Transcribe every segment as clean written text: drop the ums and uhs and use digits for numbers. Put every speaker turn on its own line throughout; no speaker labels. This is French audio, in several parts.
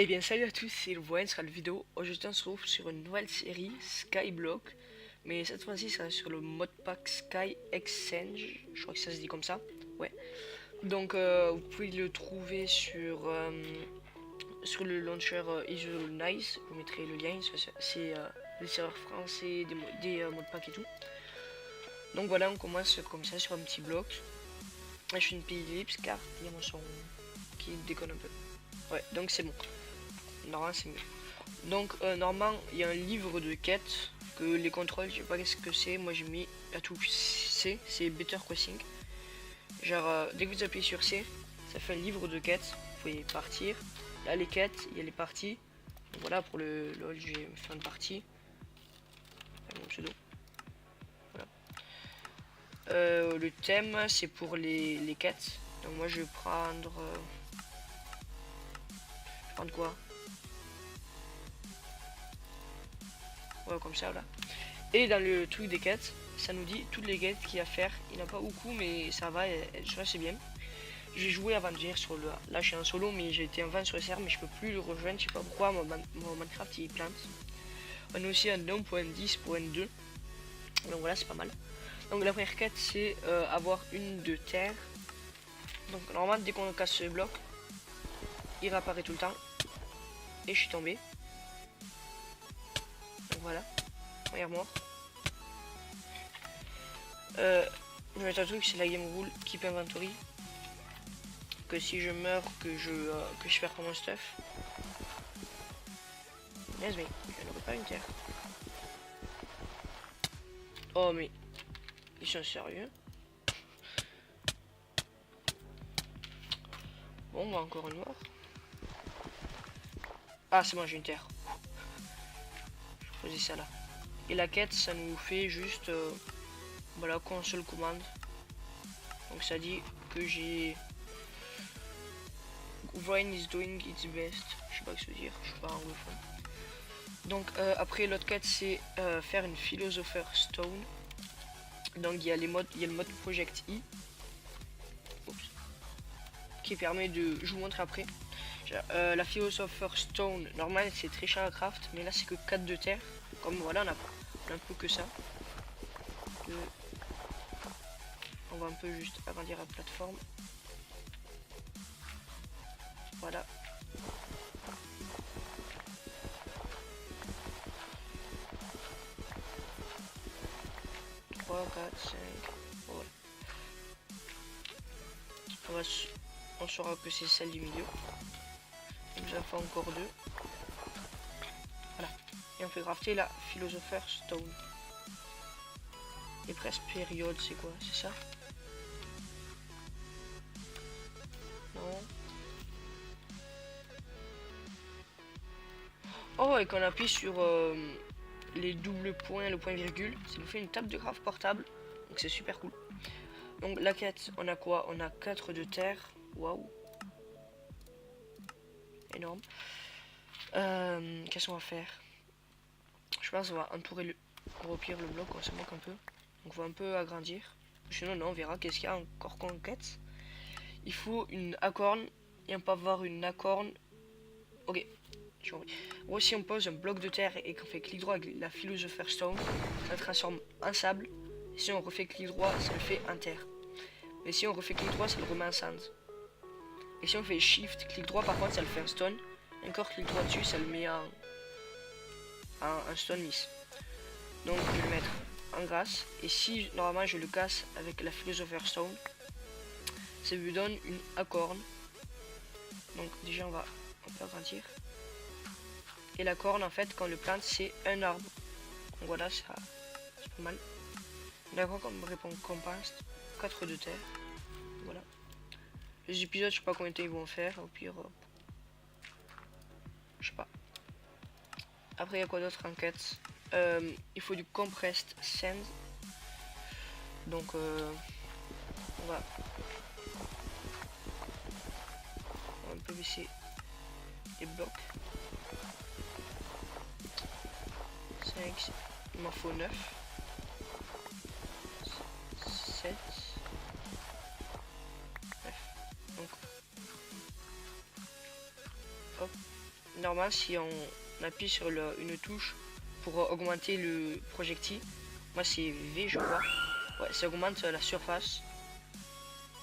Eh bien salut à tous, c'est le Voyen sera la vidéo. Aujourd'hui on se retrouve sur une nouvelle série Skyblock. Mais cette fois-ci ça sera sur le modpack Sky Exchange. Je crois que ça se dit comme ça. Ouais. Donc vous pouvez le trouver sur le launcher Nice. Je vous mettrai le lien. C'est les serveurs français des modpacks et tout. Donc voilà, on commence comme ça sur un petit bloc. Je fais une ellipse car il y a mon son qui déconne un peu. Ouais, donc c'est bon. Normalement c'est mieux. Donc normalement il y a un livre de quêtes que les contrôles, je sais pas ce que c'est. Moi j'ai mis la touche C, c'est Better Crossing. Genre dès que vous appuyez sur C, ça fait un livre de quêtes. Vous pouvez partir. Là les quêtes, il y a les parties. Donc, voilà pour le LOL, j'ai fait une partie. Mon pseudo. Voilà. Le thème c'est pour les quêtes. Donc moi je vais prendre. Je vais prendre quoi? Ouais, comme ça là. Et dans le truc des quêtes, ça nous dit toutes les quêtes qu'il y a à faire. Il n'y en a pas beaucoup, mais ça va, ça c'est bien. J'ai joué avant de venir sur le. Là, je suis en solo, mais j'ai été en 20 sur le serveur, mais je peux plus le rejoindre. Je sais pas pourquoi, mon Minecraft il plante. On a aussi un 1.10.2. Donc voilà, c'est pas mal. Donc la première quête, c'est avoir une de terre. Donc normalement, dès qu'on casse ce bloc, il réapparaît tout le temps. Et je suis tombé. Donc voilà, regarde-moi. Je vais mettre un truc, c'est la game rule keep inventory. Que si je meurs, que je perds mon stuff. Yes, mais je n'aurai pas une terre. Oh mais ils sont sérieux. Bon bah encore une mort. Ah c'est bon, j'ai une terre. Je faisais ça là. Et la quête ça nous fait juste voilà, console commande. Donc ça dit que j'ai Voyen is doing its best. Je sais pas ce que ça veut dire, je suis pas anglophone. Donc après l'autre quête c'est faire une Philosopher Stone. Donc il y a les modes, il y a le mode Project I. Oups. Qui permet de. Je vous montre après. La Philosopher Stone, normal c'est très cher à craft, mais là c'est que 4 de terre. Comme voilà, on a un peu que ça. On va un peu juste agrandir la plateforme. Voilà. Trois, 4, 5. Voilà. On saura que c'est celle du milieu. Il nous en fait encore deux. Voilà. Et on fait crafter la Philosopher Stone. Et presque période, c'est quoi? C'est ça? Non. Oh, et qu'on appuie sur les doubles points, le point virgule, ça nous fait une table de craft portable. Donc c'est super cool. Donc la quête, on a quoi? On a 4 de terre. Waouh. Énorme. Qu'est-ce qu'on va faire? Je pense qu'on va entourer le. Au pire le bloc, on se moque un peu. Donc on va un peu agrandir. Sinon non, on verra qu'est-ce qu'il y a encore qu'on quête. Il faut une acorn. Et on peut avoir une acorn. Ok. Ou si on pose un bloc de terre et qu'on fait clic droit avec la Philosopher Stone, ça le transforme en sable. Et si on refait clic droit, ça le fait en terre. Et si on refait clic droit, ça le remet en sand. Et si on fait shift, clic droit, par contre, ça le fait en stone. Et encore clic droit dessus, ça le met en stone lisse. Donc je vais le mettre en grasse. Et si normalement je le casse avec la Philosopher Stone, ça lui donne une acorn. Donc déjà on peut agrandir. Et la corne en fait quand on le plante c'est un arbre. Donc voilà, ça c'est pas mal. D'accord, comme répond compost, 4 de terre. Voilà. Les épisodes je sais pas combien de temps ils vont faire, au pire. Je sais pas. Après il y a quoi d'autre en quête? Il faut du compressed sand. Donc on va un peu baisser les blocs. 5, il m'en faut 9. 7. 9. Donc hop, Normalement, si on appuie sur une touche pour augmenter le projectile, moi c'est V je crois, ouais, ça augmente la surface.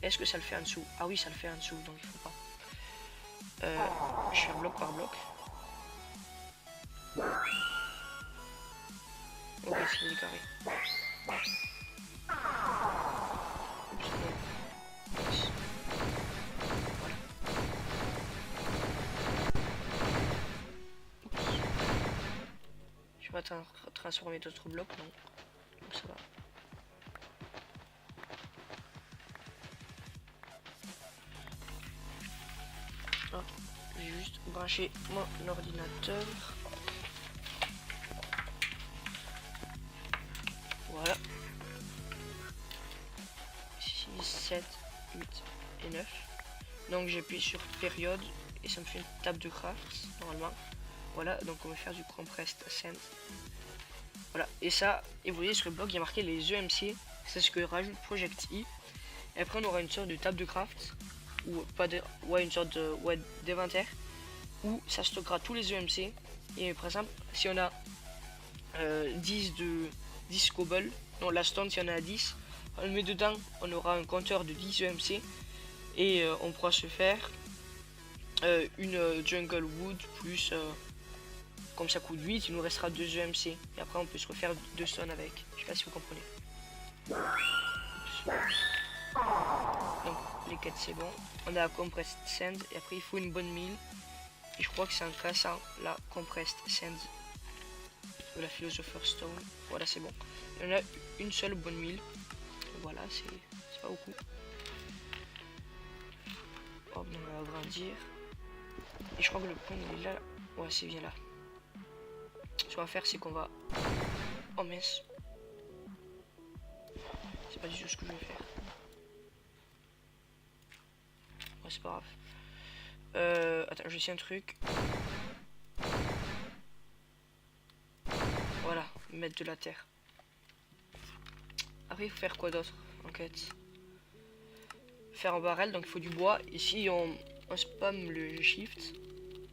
Est-ce que ça le fait en dessous? Ah oui, ça le fait en dessous, donc il faut pas. Je fais bloc par bloc. Ok, c'est des carrés. Oups, non. Yes. Voilà. Oups. Je vais pas transformer d'autres blocs, non. Donc ça va. Hop, j'ai juste branché mon ordinateur. Voilà. 6, 7, 8 et 9. Donc j'appuie sur période et ça me fait une table de craft normalement. Voilà, donc on va faire du compressed sand. Voilà, et ça, et vous voyez sur le bloc il y a marqué les EMC, c'est ce que rajoute Project I. Et après on aura une sorte de table de craft, ou pas de, ouais, une sorte de, ouais, d'inventaire, où ça stockera tous les EMC. Et par exemple, si on a 10 cobble, non la stone si on a 10, on le met dedans, on aura un compteur de 10 EMC. Et on pourra se faire une jungle wood plus comme ça coûte 8, il nous restera 2 EMC et après on peut se refaire 2 stone avec. Je sais pas si vous comprenez. Donc les quêtes c'est bon. On a la compressed sand et après il faut une bonne mine. Et je crois que c'est en cassant la compressed sand de la philosopher stone. Voilà, c'est bon. Il y en a une seule bonne mine. Voilà, c'est pas beaucoup. Hop, on va agrandir. Et je crois que le point il est là. Ouais, c'est bien là. Ce qu'on va faire, c'est qu'on va... Oh mince. C'est pas du tout ce que je vais faire. Ouais, c'est pas grave. Attends, je sais un truc. Voilà, mettre de la terre. Après, il faut faire quoi d'autre en quête? Faire un barrel, donc il faut du bois. Ici, on spam le shift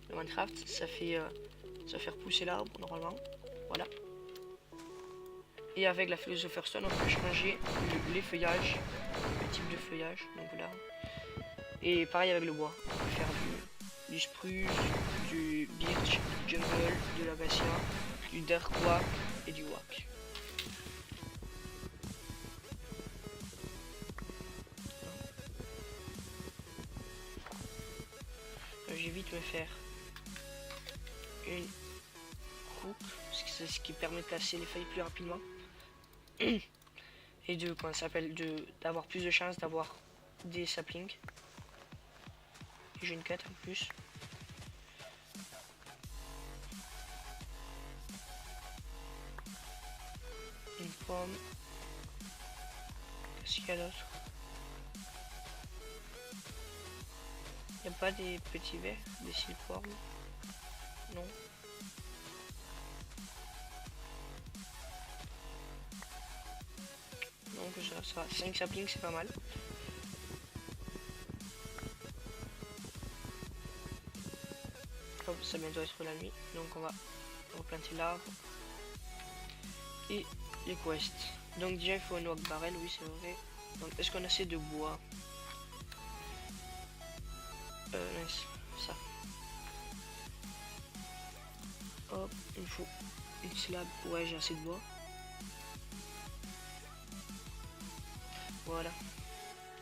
de Minecraft, ça va faire pousser l'arbre normalement. Voilà. Et avec la philosopher stone, on peut changer les feuillages, le type de feuillage. Donc là. Et pareil avec le bois. On peut faire du spruce, du birch, du jungle, de l'acacia, du dark oak et du oak. Je vais vite me faire une coupe, parce que c'est ce qui permet de casser les feuilles plus rapidement. Et de, comment ça s'appelle, d'avoir plus de chances d'avoir des saplings. J'ai une quête en plus. Une pomme. Qu'est-ce qu'il y a d'autre? Il n'y a pas des petits vers, des silkworms? Non. Donc ça va. 5 saplings, c'est pas mal. Hop, ça va bientôt être la nuit. Donc on va replanter l'arbre. Et les quests. Donc déjà il faut un oak barrel, oui c'est vrai. Donc est-ce qu'on a assez de bois? Nice, ça. Hop, il me faut une slab. Ouais, j'ai assez de bois. Voilà.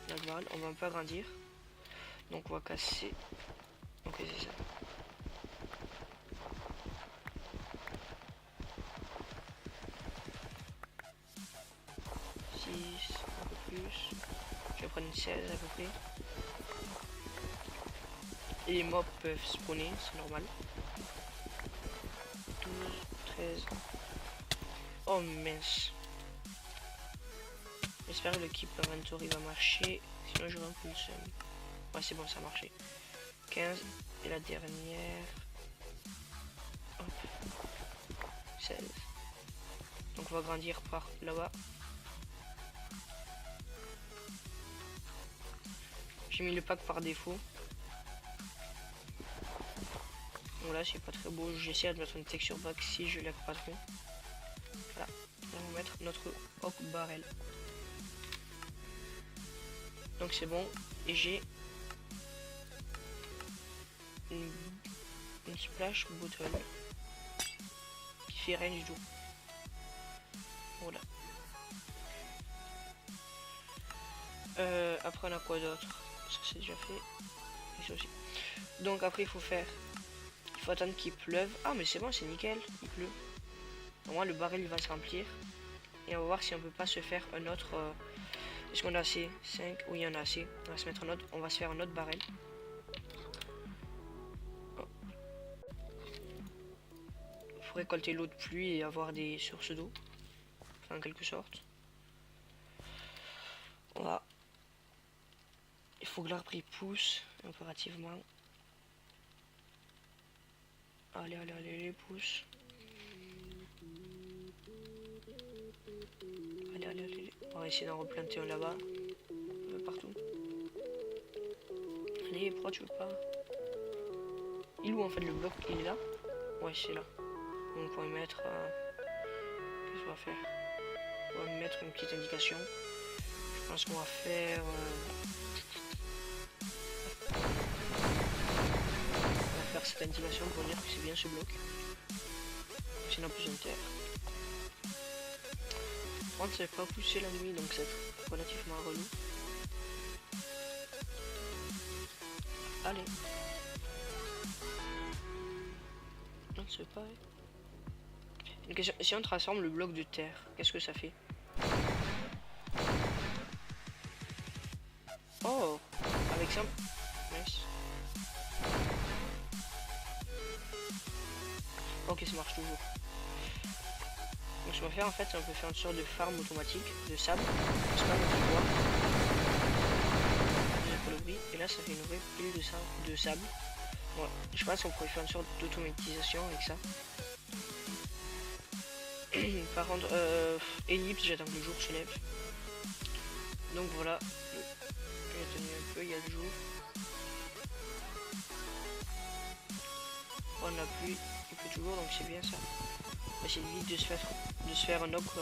L'oak barrel, on va un peu agrandir. Donc on va casser. Ok, c'est ça. Un peu plus. Je vais prendre une 16 à peu près. Et les mobs peuvent spawner, c'est normal. 12, 13. Oh mince. J'espère que le keep inventory va marcher. Sinon j'aurai un peu le seum. Ouais, c'est bon, ça a marché. 15. Et la dernière. Hop. 16. Donc on va grandir par là-bas. J'ai mis le pack par défaut. là, c'est pas très beau. J'essaie de mettre une texture back si je l'aime pas trop. Voilà, on va mettre notre oak barrel. Donc c'est bon, et j'ai une splash button qui fait range do. Voilà. Après on a quoi d'autre? Ça c'est déjà fait. Et ça aussi. Donc après il faut attendre qu'il pleuve. Ah mais c'est bon, c'est nickel, il pleut. Au moins le baril il va se remplir. Et on va voir si on peut pas se faire un autre. Est-ce qu'on a assez? 5? Oui, il y en a assez. On va se mettre un autre. On va se faire un autre baril. Oh. Faut récolter l'eau de pluie et avoir des sources d'eau. Enfin en quelque sorte. Voilà. Il faut que l'arbre il pousse impérativement. Allez, allez, allez, les pousse. Allez, allez, allez. On va essayer d'en replanter un là-bas. Partout. Allez, pourquoi tu veux pas? Il est où en fait le bloc? Il est là? Ouais, c'est là. Donc on va mettre... qu'est-ce qu'on va faire? On va mettre une petite indication. Je pense qu'on va faire... on va faire cette indication pour dire que c'est bien ce bloc. Sinon plus une terre. Par contre, ça va pas pousser la nuit, donc c'est relativement relou. Allez. Non, c'est pas... Une question. Si on transforme le bloc de terre, qu'est-ce que ça fait? Oh, avec ça... Nice. Ok, ça marche toujours. Donc ce qu'on va faire en fait, c'est on peut faire une sorte de farm automatique de sable. C'est pas notre bois. Pour le bruit. Et là, ça fait une vraie pile de sable. Ouais. Je pense qu'on pourrait faire une sorte d'automatisation avec ça. Par contre, ellipse, j'attends que le jour se lève. Donc voilà. J'ai tenu un peu, il y a le jour. On a pluie, il pleut toujours, donc c'est bien ça. On va essayer vite de se faire un autre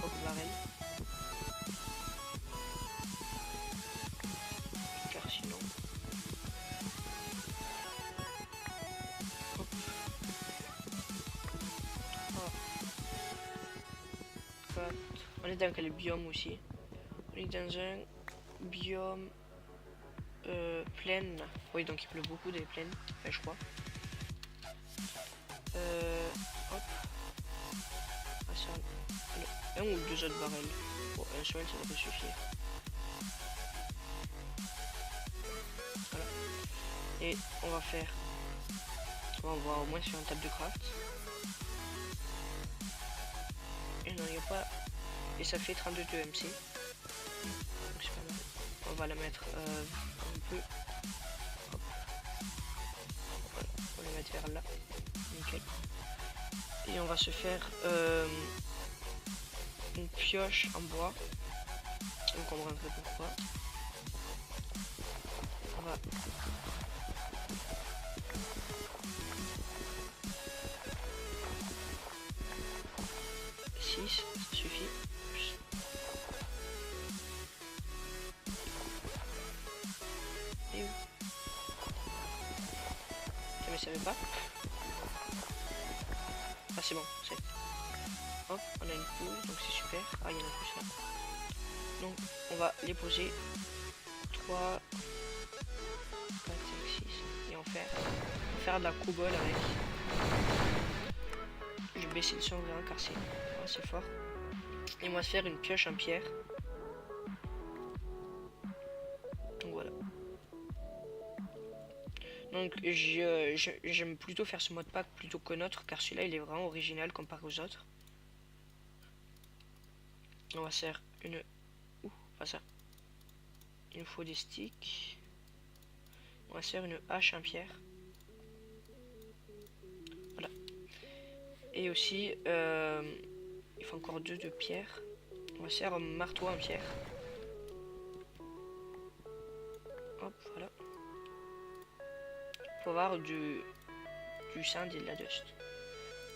oak barrel. Car sinon... Hop. Oh. On est dans quel biome aussi? On est dans un biome plaine. Oui, donc il pleut beaucoup des plaines, enfin, je crois. Hop. Ah, ça... Un ou deux autres barrels. Bon, un seul, ça devrait suffire. Voilà. Et on va faire... On va au moins faire une table de craft. Et non, il n'y a pas... Et ça fait 32 MC. Donc c'est pas mal. On va la mettre un peu... Hop. Voilà, on va la mettre vers là. Nickel. Et on va se faire une pioche en bois. Vous comprendrez pourquoi. On va... ça suffit. Et où? Mais ça veut pas. Ah c'est bon, c'est... Hop, on a une poule, donc c'est super. Ah, il y en a plus là. Donc, on va les poser. 3, 4, 5, 6. Et on va faire de la coubole avec. Je vais baisser le son vraiment car c'est fort. Et on va se faire une pioche en pierre. Donc voilà. Donc j'aime plutôt faire ce mode pack plutôt qu'un autre car celui-là il est vraiment original comparé aux autres. On va faire une... Ouh, pas ça. Il nous faut des sticks. On va faire une hache en pierre. Voilà. Et aussi, il faut encore 2 de pierre. On va faire un marteau en pierre. Hop, voilà. Pour avoir du sand et de la dust.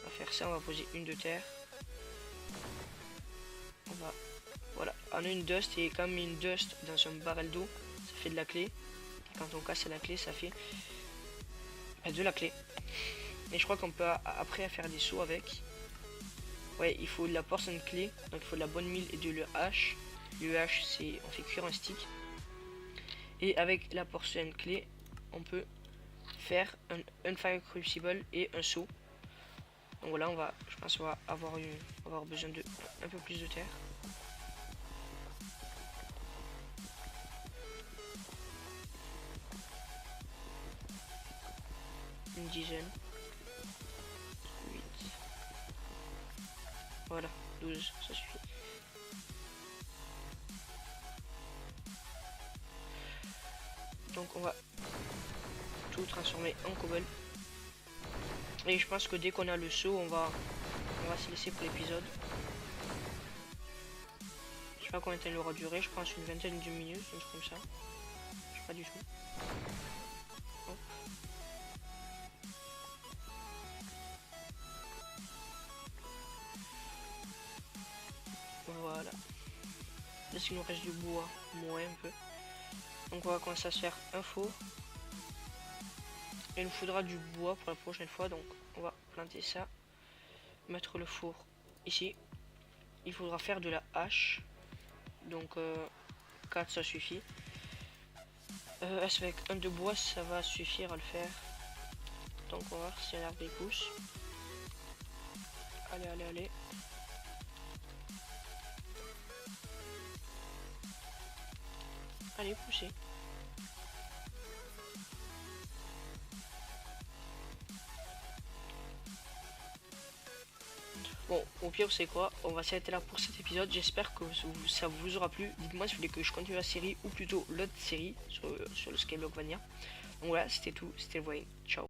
On va faire ça, on va poser une de terre. On va, voilà, on a une dust et comme une dust dans un barrel d'eau, ça fait de la clé. Et quand on casse la clé, ça fait de la clé. Et je crois qu'on peut après faire des sauts avec. Ouais, il faut de la porcelaine clé, donc il faut de la bonne mille et de l'EH. L'EH, c'est on fait cuire un stick. Et avec la porcelaine clé, on peut faire un Unfire Crucible et un saut. Donc voilà, je pense qu'on va avoir besoin de un peu plus de terre. Une dizaine. 8. Voilà, 12, ça suffit. Donc on va tout transformer en cobble. Et je pense que dès qu'on a le saut, on va se laisser pour l'épisode. Je sais pas combien de temps il aura duré, je pense une vingtaine de minutes, un truc comme ça. Je sais pas du tout. Hop. Voilà. Là, s'il nous reste du bois, moins un peu. Donc on va commencer à se faire un four. Il nous faudra du bois pour la prochaine fois, donc on va planter ça. Mettre le four ici. Il faudra faire de la hache. Donc 4 ça suffit. Est-ce avec un de bois ça va suffire à le faire? Donc on va voir si un arbre il pousse. Allez, allez, allez. Allez, poussez. Bon, au pire, c'est quoi? On va s'arrêter là pour cet épisode. J'espère que ça vous aura plu. Dites-moi si vous voulez que je continue la série ou plutôt l'autre série sur le Skyblock Vania. Donc voilà, c'était tout. C'était Wayne. Ciao.